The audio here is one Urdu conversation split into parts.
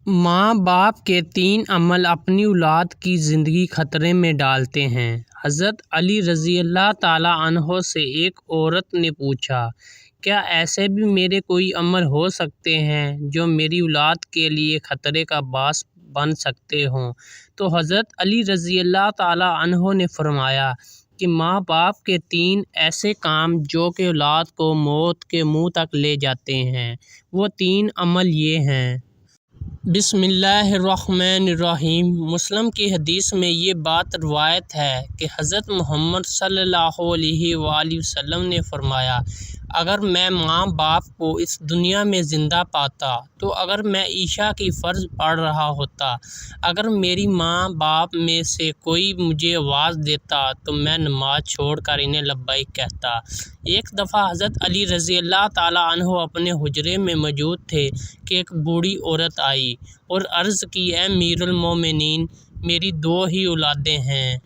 ماں باپ کے 3 عمل اپنی اولاد کی زندگی خطرے میں ڈالتے ہیں۔ حضرت علی رضی اللہ تعالیٰ عنہ سے ایک عورت نے پوچھا، کیا ایسے بھی میرے کوئی عمل ہو سکتے ہیں جو میری اولاد کے لیے خطرے کا باعث بن سکتے ہوں؟ تو حضرت علی رضی اللہ تعالیٰ عنہ نے فرمایا کہ ماں باپ کے 3 ایسے کام جو کہ اولاد کو موت کے منہ تک لے جاتے ہیں، وہ 3 عمل یہ ہیں۔ بسم اللہ الرحمن الرحیم۔ مسلم کی حدیث میں یہ بات روایت ہے کہ حضرت محمد صلی اللہ علیہ وآلہ وسلم نے فرمایا، اگر میں ماں باپ کو اس دنیا میں زندہ پاتا تو اگر میں عشاء کی فرض پڑھ رہا ہوتا، اگر میری ماں باپ میں سے کوئی مجھے آواز دیتا تو میں نماز چھوڑ کر انہیں لبیک کہتا۔ ایک دفعہ حضرت علی رضی اللہ تعالیٰ عنہ اپنے حجرے میں موجود تھے کہ ایک بوڑھی عورت آئی اور عرض کی، اے امیر المومنین، میری 2 ہی اولادیں ہیں،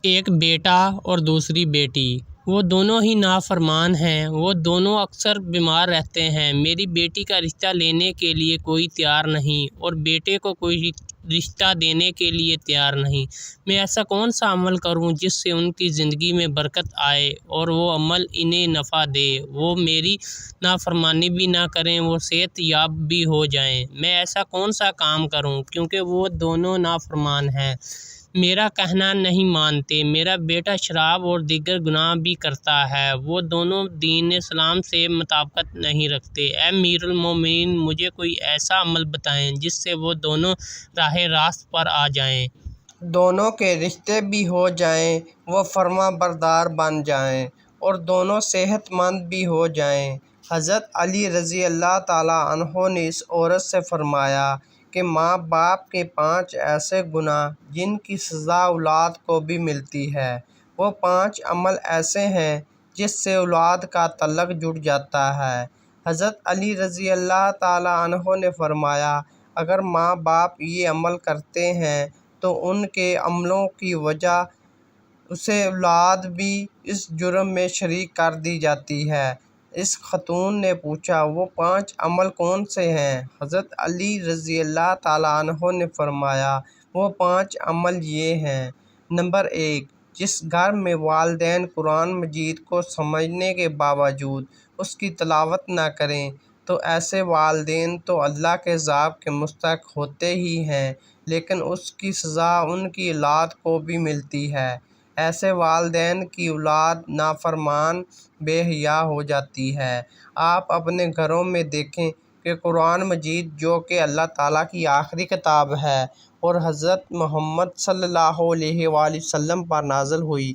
ایک بیٹا اور دوسری بیٹی۔ وہ دونوں ہی نافرمان ہیں، وہ دونوں اکثر بیمار رہتے ہیں۔ میری بیٹی کا رشتہ لینے کے لیے کوئی تیار نہیں اور بیٹے کو کوئی رشتہ دینے کے لیے تیار نہیں۔ میں ایسا کون سا عمل کروں جس سے ان کی زندگی میں برکت آئے اور وہ عمل انہیں نفع دے، وہ میری نافرمانی بھی نہ کریں، وہ صحت یاب بھی ہو جائیں؟ میں ایسا کون سا کام کروں کیونکہ وہ دونوں نافرمان ہیں، میرا کہنا نہیں مانتے، میرا بیٹا شراب اور دیگر گناہ بھی کرتا ہے، وہ دونوں دین اسلام سے مطابقت نہیں رکھتے۔ اے امیر المومنین، مجھے کوئی ایسا عمل بتائیں جس سے وہ دونوں راہ راست پر آ جائیں، دونوں کے رشتے بھی ہو جائیں، وہ فرما بردار بن جائیں اور دونوں صحت مند بھی ہو جائیں۔ حضرت علی رضی اللہ تعالیٰ عنہ نے اس عورت سے فرمایا کہ ماں باپ کے 5 ایسے گناہ جن کی سزا اولاد کو بھی ملتی ہے۔ وہ 5 عمل ایسے ہیں جس سے اولاد کا تعلق جڑ جاتا ہے۔ حضرت علی رضی اللہ تعالیٰ عنہ نے فرمایا، اگر ماں باپ یہ عمل کرتے ہیں تو ان کے عملوں کی وجہ سے اولاد بھی اس جرم میں شریک کر دی جاتی ہے۔ اس خاتون نے پوچھا، وہ 5 عمل کون سے ہیں؟ حضرت علی رضی اللہ تعالیٰ عنہ نے فرمایا، وہ 5 عمل یہ ہیں۔ نمبر 1، جس گھر میں والدین قرآن مجید کو سمجھنے کے باوجود اس کی تلاوت نہ کریں تو ایسے والدین تو اللہ کے عذاب کے مستحق ہوتے ہی ہیں، لیکن اس کی سزا ان کی اولاد کو بھی ملتی ہے۔ ایسے والدین کی اولاد نافرمان بے حیا ہو جاتی ہے۔ آپ اپنے گھروں میں دیکھیں کہ قرآن مجید جو کہ اللہ تعالیٰ کی آخری کتاب ہے اور حضرت محمد صلی اللہ علیہ وآلہ وسلم پر نازل ہوئی،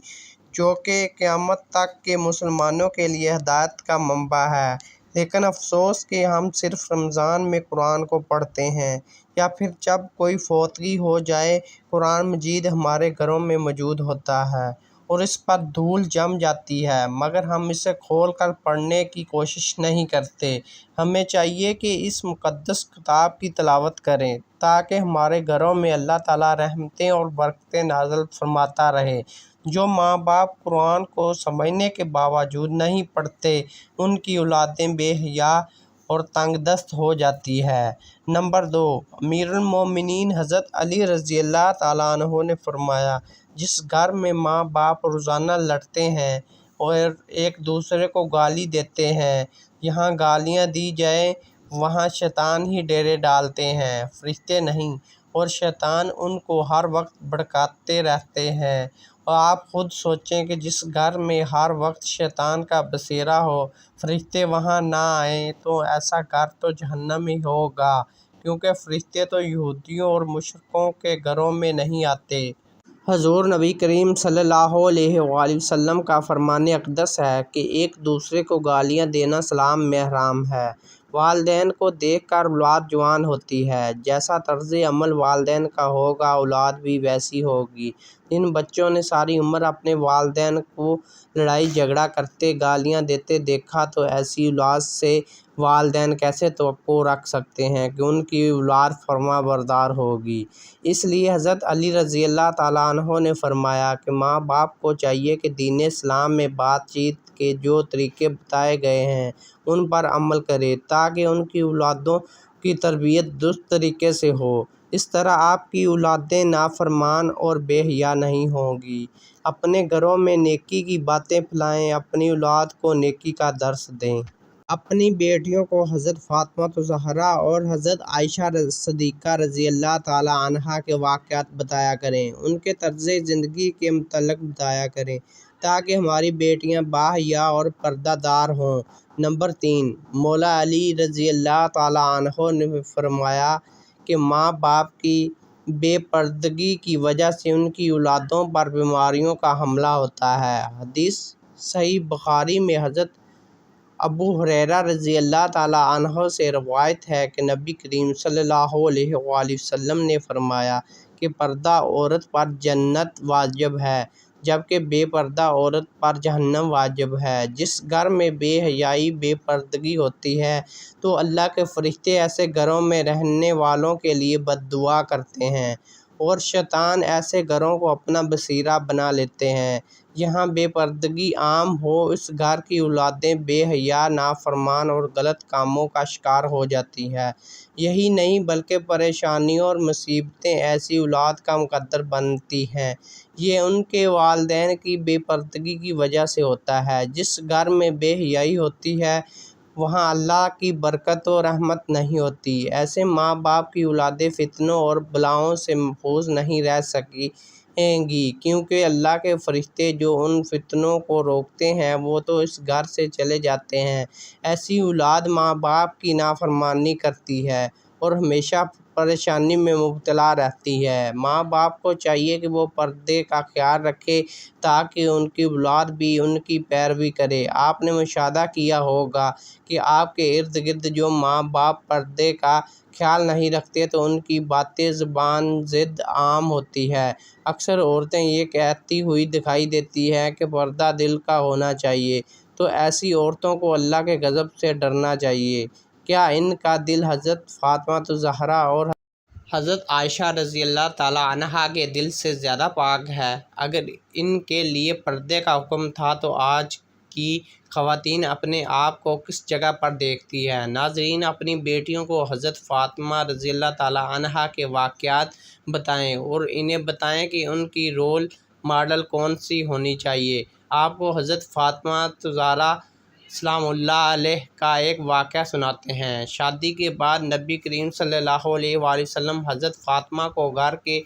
جو کہ قیامت تک کے مسلمانوں کے لیے ہدایت کا منبع ہے، لیکن افسوس کہ ہم صرف رمضان میں قرآن کو پڑھتے ہیں یا پھر جب کوئی فوتگی ہو جائے قرآن مجید ہمارے گھروں میں موجود ہوتا ہے اور اس پر دھول جم جاتی ہے، مگر ہم اسے کھول کر پڑھنے کی کوشش نہیں کرتے۔ ہمیں چاہیے کہ اس مقدس کتاب کی تلاوت کریں تاکہ ہمارے گھروں میں اللہ تعالیٰ رحمتیں اور برکتیں نازل فرماتا رہے۔ جو ماں باپ قرآن کو سمجھنے کے باوجود نہیں پڑھتے، ان کی اولادیں بے حیا اور تنگ دست ہو جاتی ہے۔ نمبر 2، امیر المومنین حضرت علی رضی اللہ تعالیٰ عنہ نے فرمایا، جس گھر میں ماں باپ روزانہ لڑتے ہیں اور ایک دوسرے کو گالی دیتے ہیں، یہاں گالیاں دی جائیں وہاں شیطان ہی ڈیرے ڈالتے ہیں، فرشتے نہیں، اور شیطان ان کو ہر وقت بھڑکاتے رہتے ہیں۔ اور آپ خود سوچیں کہ جس گھر میں ہر وقت شیطان کا بسیرا ہو، فرشتے وہاں نہ آئیں تو ایسا گھر تو جہنم ہی ہوگا، کیونکہ فرشتے تو یہودیوں اور مشرکوں کے گھروں میں نہیں آتے۔ حضور نبی کریم صلی اللہ علیہ وآلہ وسلم کا فرمان اقدس ہے کہ ایک دوسرے کو گالیاں دینا اسلام میں حرام ہے۔ والدین کو دیکھ کر اولاد جوان ہوتی ہے، جیسا طرز عمل والدین کا ہوگا اولاد بھی ویسی ہوگی۔ جن بچوں نے ساری عمر اپنے والدین کو لڑائی جھگڑا کرتے، گالیاں دیتے دیکھا تو ایسی اولاد سے والدین کیسے توقع رکھ سکتے ہیں کہ ان کی اولاد فرما بردار ہوگی؟ اس لیے حضرت علی رضی اللہ تعالیٰ عنہ نے فرمایا کہ ماں باپ کو چاہیے کہ دین اسلام میں بات چیت کے جو طریقے بتائے گئے ہیں ان پر عمل کرے تاکہ ان کی اولادوں کی تربیت درست طریقے سے ہو۔ اس طرح آپ کی اولادیں نافرمان اور بے حیا نہیں ہوں گی۔ اپنے گھروں میں نیکی کی باتیں پھیلائیں، اپنی اولاد کو نیکی کا درس دیں۔ اپنی بیٹیوں کو حضرت فاطمہ زہرا اور حضرت عائشہ صدیقہ رضی اللہ تعالیٰ عنہا کے واقعات بتایا کریں، ان کے طرز زندگی کے متعلق بتایا کریں تاکہ ہماری بیٹیاں باحیا اور پردہ دار ہوں۔ نمبر 3، مولا علی رضی اللہ تعالیٰ عنہ نے فرمایا کہ ماں باپ کی بے پردگی کی وجہ سے ان کی اولادوں پر بیماریوں کا حملہ ہوتا ہے۔ حدیث صحیح بخاری میں حضرت ابو ہریرہ رضی اللہ تعالیٰ عنہ سے روایت ہے کہ نبی کریم صلی اللہ علیہ وآلہ وسلم نے فرمایا کہ پردہ عورت پر جنت واجب ہے، جبکہ بے پردہ عورت پر جہنم واجب ہے۔ جس گھر میں بے حیائی، بے پردگی ہوتی ہے تو اللہ کے فرشتے ایسے گھروں میں رہنے والوں کے لیے بد دعا کرتے ہیں، اور شیطان ایسے گھروں کو اپنا بسیرا بنا لیتے ہیں۔ جہاں بے پردگی عام ہو، اس گھر کی اولادیں بے حیا، نافرمان اور غلط کاموں کا شکار ہو جاتی ہیں۔ یہی نہیں بلکہ پریشانیوں اور مصیبتیں ایسی اولاد کا مقدر بنتی ہیں۔ یہ ان کے والدین کی بے پردگی کی وجہ سے ہوتا ہے۔ جس گھر میں بے حیائی ہوتی ہے وہاں اللہ کی برکت و رحمت نہیں ہوتی۔ ایسے ماں باپ کی اولادیں فتنوں اور بلاؤں سے محفوظ نہیں رہ سکیں گی، کیونکہ اللہ کے فرشتے جو ان فتنوں کو روکتے ہیں وہ تو اس گھر سے چلے جاتے ہیں۔ ایسی اولاد ماں باپ کی نافرمانی کرتی ہے اور ہمیشہ پریشانی میں مبتلا رہتی ہے۔ ماں باپ کو چاہیے کہ وہ پردے کا خیال رکھے تاکہ ان کی اولاد بھی ان کی پیروی کرے۔ آپ نے مشاہدہ کیا ہوگا کہ آپ کے ارد گرد جو ماں باپ پردے کا خیال نہیں رکھتے تو ان کی باتیں زبان زد عام ہوتی ہیں۔ اکثر عورتیں یہ کہتی ہوئی دکھائی دیتی ہیں کہ پردہ دل کا ہونا چاہیے، تو ایسی عورتوں کو اللہ کے غضب سے ڈرنا چاہیے۔ کیا ان کا دل حضرت فاطمہ زہرا اور حضرت عائشہ رضی اللہ تعالیٰ عنہا کے دل سے زیادہ پاک ہے؟ اگر ان کے لیے پردے کا حکم تھا تو آج کی خواتین اپنے آپ کو کس جگہ پر دیکھتی ہیں؟ ناظرین، اپنی بیٹیوں کو حضرت فاطمہ رضی اللہ تعالیٰ عنہا کے واقعات بتائیں اور انہیں بتائیں کہ ان کی رول ماڈل کون سی ہونی چاہیے۔ آپ کو حضرت فاطمہ زہرا سلام اللہ علیہ کا ایک واقعہ سناتے ہیں۔ شادی کے بعد نبی کریم صلی اللہ علیہ وآلہ وسلم حضرت فاطمہ کو گھر کے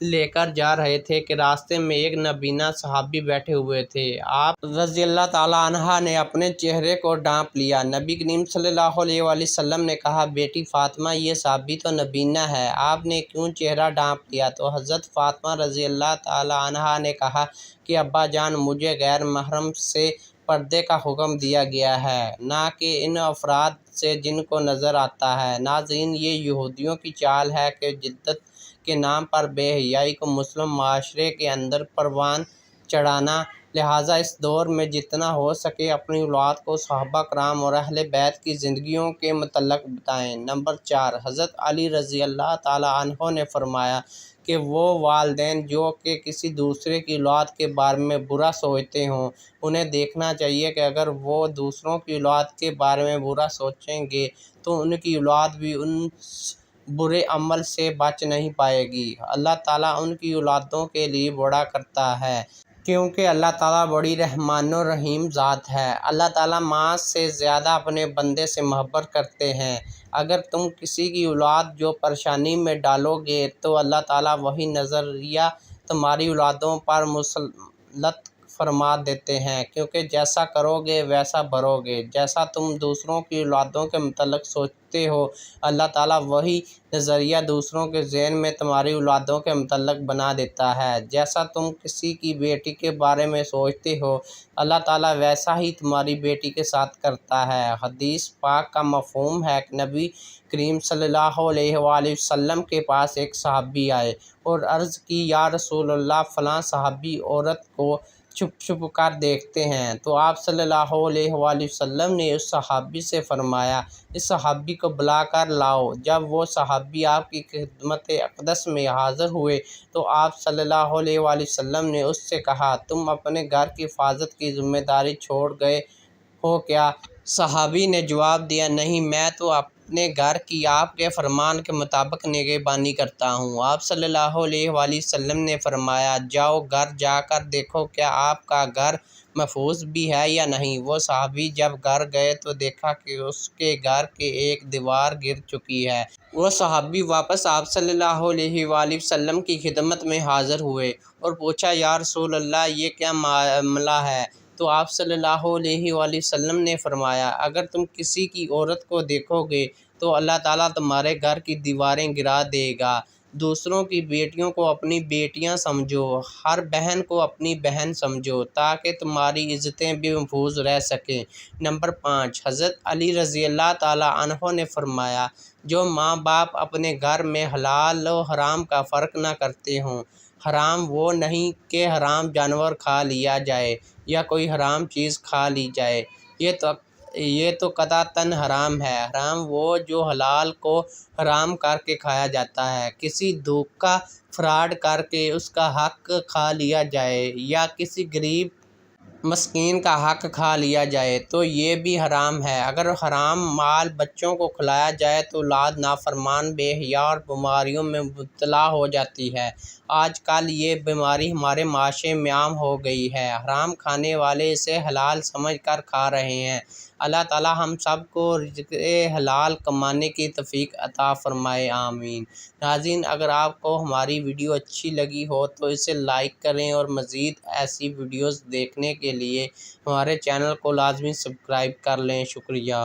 لے کر جا رہے تھے کہ راستے میں ایک نابینا صحابی بیٹھے ہوئے تھے۔ آپ رضی اللہ تعالیٰ عنہ نے اپنے چہرے کو ڈھانپ لیا۔ نبی کریم صلی اللہ علیہ وآلہ وسلم نے کہا، بیٹی فاطمہ، یہ صحابی تو نابینا ہے، آپ نے کیوں چہرہ ڈھانپ لیا؟ تو حضرت فاطمہ رضی اللہ تعالیٰ عنہا نے کہا کہ ابا جان، مجھے غیر محرم سے پردے کا حکم دیا گیا ہے، نہ کہ ان افراد سے جن کو نظر آتا ہے۔ ناظرین، یہ یہودیوں کی چال ہے کہ جدت کے نام پر بے حیائی کو مسلم معاشرے کے اندر پروان چڑھانا۔ لہٰذا اس دور میں جتنا ہو سکے اپنی اولاد کو صحابہ کرام اور اہل بیت کی زندگیوں کے متعلق بتائیں۔ نمبر 4، حضرت علی رضی اللہ تعالیٰ عنہ نے فرمایا کہ وہ والدین جو کہ کسی دوسرے کی اولاد کے بارے میں برا سوچتے ہوں، انہیں دیکھنا چاہیے کہ اگر وہ دوسروں کی اولاد کے بارے میں برا سوچیں گے تو ان کی اولاد بھی اس برے عمل سے بچ نہیں پائے گی۔ اللہ تعالیٰ ان کی اولادوں کے لیے بڑا کرتا ہے، کیونکہ اللہ تعالیٰ بڑی رحمان و رحیم ذات ہے۔ اللہ تعالیٰ ماں سے زیادہ اپنے بندے سے محبت کرتے ہیں۔ اگر تم کسی کی اولاد جو پریشانی میں ڈالو گے تو اللہ تعالیٰ وہی نظریہ تمہاری اولادوں پر مسلط فرما دیتے ہیں، کیونکہ جیسا کرو گے ویسا بھرو گے۔ جیسا تم دوسروں کی اولادوں کے متعلق سوچتے ہو، اللہ تعالیٰ وہی نظریہ دوسروں کے ذہن میں تمہاری اولادوں کے متعلق بنا دیتا ہے۔ جیسا تم کسی کی بیٹی کے بارے میں سوچتے ہو، اللہ تعالیٰ ویسا ہی تمہاری بیٹی کے ساتھ کرتا ہے۔ حدیث پاک کا مفہوم ہے کہ نبی کریم صلی اللہ علیہ وآلہ وسلم کے پاس ایک صحابی آئے اور عرض کی، یا رسول اللہ، فلاں صحابی عورت کو چھپ چھپ کر دیکھتے ہیں۔ تو آپ صلی اللہ علیہ وآلہ وسلم نے اس صحابی سے فرمایا، اس صحابی کو بلا کر لاؤ۔ جب وہ صحابی آپ کی خدمت اقدس میں حاضر ہوئے تو آپ صلی اللہ علیہ وآلہ وسلم نے اس سے کہا، تم اپنے گھر کی حفاظت کی ذمہ داری چھوڑ گئے ہو کیا؟ صحابی نے جواب دیا، نہیں، میں تو اپنے گھر کی آپ کے فرمان کے مطابق نگہبانی کرتا ہوں۔ آپ صلی اللہ علیہ وآلہ وسلم نے فرمایا، جاؤ گھر جا کر دیکھو کیا آپ کا گھر محفوظ بھی ہے یا نہیں۔ وہ صحابی جب گھر گئے تو دیکھا کہ اس کے گھر کی ایک دیوار گر چکی ہے۔ وہ صحابی واپس آپ صلی اللہ علیہ وآلہ وسلم کی خدمت میں حاضر ہوئے اور پوچھا، یا رسول اللہ یہ کیا معاملہ ہے؟ تو آپ صلی اللہ علیہ وآلہ وسلم نے فرمایا، اگر تم کسی کی عورت کو دیکھو گے تو اللہ تعالیٰ تمہارے گھر کی دیواریں گرا دے گا۔ دوسروں کی بیٹیوں کو اپنی بیٹیاں سمجھو، ہر بہن کو اپنی بہن سمجھو تاکہ تمہاری عزتیں بھی محفوظ رہ سکیں۔ نمبر 5، حضرت علی رضی اللہ تعالیٰ عنہ نے فرمایا، جو ماں باپ اپنے گھر میں حلال و حرام کا فرق نہ کرتے ہوں، حرام وہ نہیں کہ حرام جانور کھا لیا جائے یا کوئی حرام چیز کھا لی جائے، یہ تو قطعاً حرام ہے۔ حرام وہ جو حلال کو حرام کر کے کھایا جاتا ہے، کسی دھوکہ فراڈ کر کے اس کا حق کھا لیا جائے یا کسی غریب مسکین کا حق کھا لیا جائے تو یہ بھی حرام ہے۔ اگر حرام مال بچوں کو کھلایا جائے تو اولاد نافرمان، بے حیا اور بیماریوں میں مبتلا ہو جاتی ہے۔ آج کل یہ بیماری ہمارے معاشرے میں عام ہو گئی ہے۔ حرام کھانے والے اسے حلال سمجھ کر کھا رہے ہیں۔ اللہ تعالیٰ ہم سب کو رزق حلال کمانے کی توفیق عطا فرمائے، آمین۔ ناظرین، اگر آپ کو ہماری ویڈیو اچھی لگی ہو تو اسے لائک کریں اور مزید ایسی ویڈیوز دیکھنے کے لیے ہمارے چینل کو لازمی سبسکرائب کر لیں۔ شکریہ۔